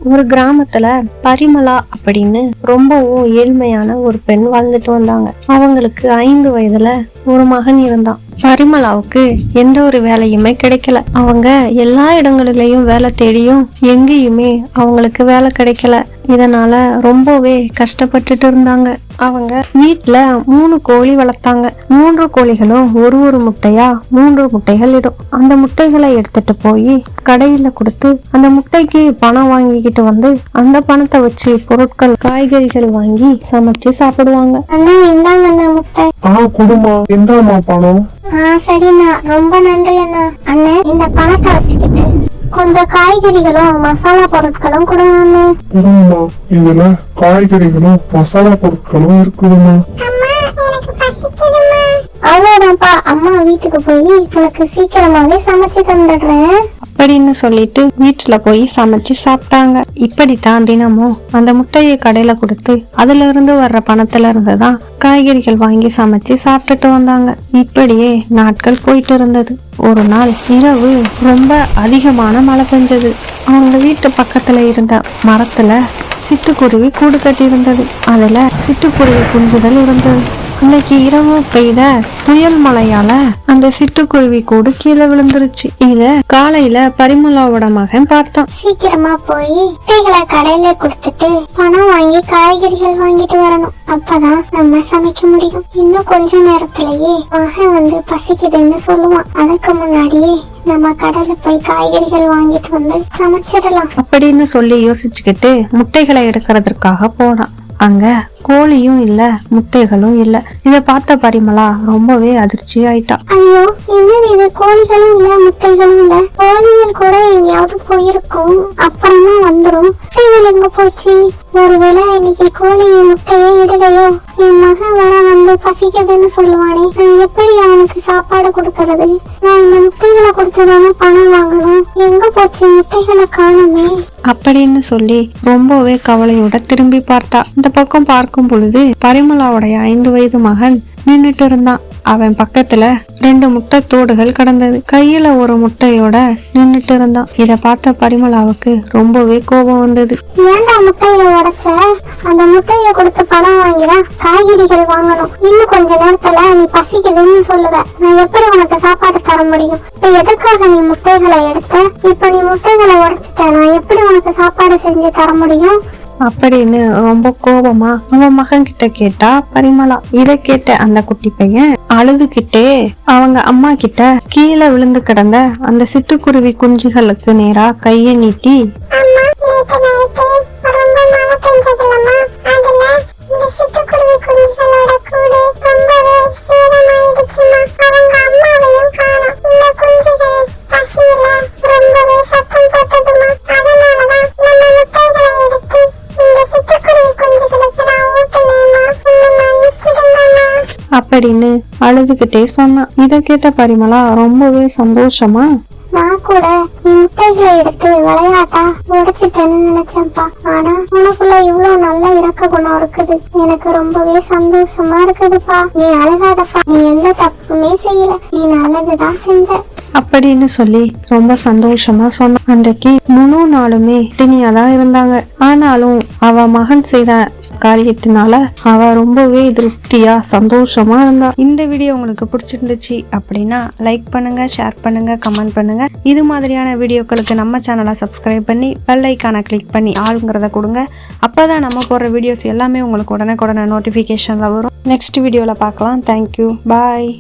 ஒரு கிராமத்துல பரிமளா அப்படின்னு ரொம்பவும் ஏழ்மையான ஒரு பெண் வாழ்ந்துட்டு வந்தாங்க. அவங்களுக்கு 5 வயதுல ஒரு மகன் இருந்தான். பரிமளாவுக்கு எந்த ஒரு வேலையுமே கிடைக்கல. அவங்க எல்லா இடங்களிலையும் வேலை தேடியும் எங்கேயுமே அவங்களுக்கு வேலை கிடைக்கல. இதனால ரொம்பவே கஷ்டப்பட்டுட்டு இருந்தாங்க. அவங்க வீட்டுல 3 கோழி வளர்த்தாங்க. 3 கோழிகளும் ஒரு முட்டையா 3 முட்டைகள் இடும். அந்த முட்டைகளை எடுத்துட்டு போய் கடையில கொடுத்து அந்த முட்டைக்கு பணம் வாங்கிக்கிட்டு வந்து அந்த பணத்தை வச்சு பொருட்கள் காய்கறிகள் வாங்கி சமைச்சு சாப்பிடுவாங்க. சரிண்ணா, ரொம்ப நன்றி அண்ணா. அண்ணன், இந்த பணத்தை வச்சுக்கிட்டு கொஞ்சம் காய்கறிகளும் மசாலா பொருட்களும் கொடுங்க. இதுல காய்கறிகளும் மசாலா பொருட்களும் இருக்குதுமா. அவ்வளவுதான்ப்பா, அம்மா வீட்டுக்கு போய் உனக்கு சீக்கிரமாவே சமைச்சு தந்துடுறேன் அப்படின்னு சொல்லிட்டு வீட்டுல போய் சமைச்சு சாப்பிட்டாங்க. இப்படித்தான் தினமும் அந்த முட்டையை கடையில கொடுத்து அதுல இருந்து வர்ற பணத்துல இருந்துதான் காய்கறிகள் வாங்கி சமைச்சு சாப்பிட்டுட்டு வந்தாங்க. இப்படியே நாட்கள் போயிட்டு இருந்தது. ஒரு நாள் இரவு ரொம்ப அதிகமான மழை பெஞ்சது. அவங்க வீட்டு பக்கத்துல இருந்த மரத்துல சிட்டுக்குருவி கூடு கட்டி இருந்தது. அதுல சிட்டுக்குருவி குஞ்சுகள் இருந்தது. அன்னைக்கு இரவு பெய்த புயல் மழையால அந்த சிட்டுக்குருவி கூடு கீழே விழுந்துருச்சு. இத காலையில பரிமளாவோட மகன் பார்த்தான். சீக்கிரமா போய் முட்டைகளை கடையில கொடுத்துட்டு பணம் வாங்கி காய்கறிகள் வாங்கிட்டு வரணும். அப்பதான் நம்ம சமைக்க முடியும். இன்னும் கொஞ்ச நேரத்திலேயே மகன் வந்து பசிக்குதுன்னு சொல்லுவான். அதுக்கு முன்னாடியே நம்ம கடையில போய் காய்கறிகள் வாங்கிட்டு வந்து சமைச்சிடலாம் அப்படின்னு சொல்லி யோசிச்சுக்கிட்டு முட்டைகளை எடுக்கிறதுக்காக போனான். அங்க கோழியும் இல்ல, முட்டைகளும் இல்ல. இத பார்த்த பரிமளா ரொம்பவே அதிர்ச்சி ஆயிட்டா. ஐயோ, என்னது இது? கோழிகளும் இல்ல, முட்டைகளும் இல்ல. கோழிகள் கூட எங்கேயாவது போயிருக்கும், அப்புறமா வந்துரும். முட்டைகள் எங்க போச்சு? ஒருவேளை இன்னைக்கு கோழி முட்டையை இடலையோ? என் மகன் வர வந்து பசிக்குதுன்னு சொல்லுவானே, நான் எப்படி அவனுக்கு சாப்பாடு கொடுக்கறது? நான் இந்த முட்டைகளை கொடுத்துதானே பணம் வாங்கணும். எங்க போச்சு? முட்டைகளை காணுமே அப்படின்னு சொல்லி ரொம்பவே கவலையோட திரும்பி பார்த்தா. இந்த பக்கம் பார்க்கும் பொழுது பரிமளாவுடைய 5 வயது மகன் நின்னுட்டு இருந்தான். அவன் பக்கத்துல 2 முட்டை தோடுகள் கடந்தது. கையில ஒரு முட்டையோட நின்னுட்டு இருந்தான். இத பார்த்த பரிமளாவுக்கு ரொம்பவே கோபம் வந்தது. ஏன்டா முட்டைய உடைச்ச? அந்த முட்டைய கொடுத்து பணம் வாங்கிதான் காய்கறிகள் வாங்கணும். இன்னும் கொஞ்ச நேரத்துல நீ பசிக்குதுன்னு சொல்லுவ. நான் எப்படி உனக்கு சாப்பாடு தர முடியும்? இப்ப எதற்காக நீ முட்டைகளை எடுத்த? இப்ப நீ முட்டைகளை உடைச்சிட்ட, நான் எப்படி உனக்கு சாப்பாடு செஞ்சு தர முடியும்? அப்படின்னு ரொம்ப கோபமா அவன் மகன் கிட்ட கேட்டா பரிமளா. இத கேட்ட அந்த குட்டி பையன் அழுதுகிட்டே அவங்க அம்மா கிட்ட கீழே விழுந்து கிடந்த அந்த சிட்டுக்குருவி குஞ்சுகளுக்கு நேரா கைய நீட்டி, அப்படின்னு அழுதுகிட்டே சொன்னான். இத கேட்ட பரிமளா ரொம்பவே சந்தோஷமா, நான் கூட முட்டைகளை எடுத்து விளையாட்டா உடைச்சிட்டேன்னு நினைச்சேன்ப்பா. ஆனா உனக்குள்ள இவ்வளவு நல்ல இறக்க குணம் இருக்குது. எனக்கு ரொம்பவே சந்தோஷமா இருக்குதுப்பா. நீ அழுகாதப்பா. நீ எந்த தப்புமே செய்யல. நீ நல்லதுதான் செஞ்ச அப்படின்னு சொல்லி ரொம்ப சந்தோஷமா சொன்ன. அன்றைக்கு முழு நாளுமே தினியாதான் இருந்தாங்க. ஆனாலும் அவ மகன் செய்த காரியத்தினால அவ ரொம்பவே திருப்தியா சந்தோஷமா இருந்தா. இந்த வீடியோ உங்களுக்கு பிடிச்சிருந்துச்சு அப்படின்னா லைக் பண்ணுங்க, ஷேர் பண்ணுங்க, கமெண்ட் பண்ணுங்க. இது மாதிரியான வீடியோக்களுக்கு நம்ம சேனலை சப்ஸ்கிரைப் பண்ணி பெல் ஐகானை கிளிக் பண்ணி ஆளுங்கிறத கொடுங்க. அப்பதான் நம்ம போடுற வீடியோஸ் எல்லாமே உங்களுக்கு உடனே நோட்டிபிகேஷன்ல வரும். நெக்ஸ்ட் வீடியோல பார்க்கலாம். தேங்க்யூ, பாய்.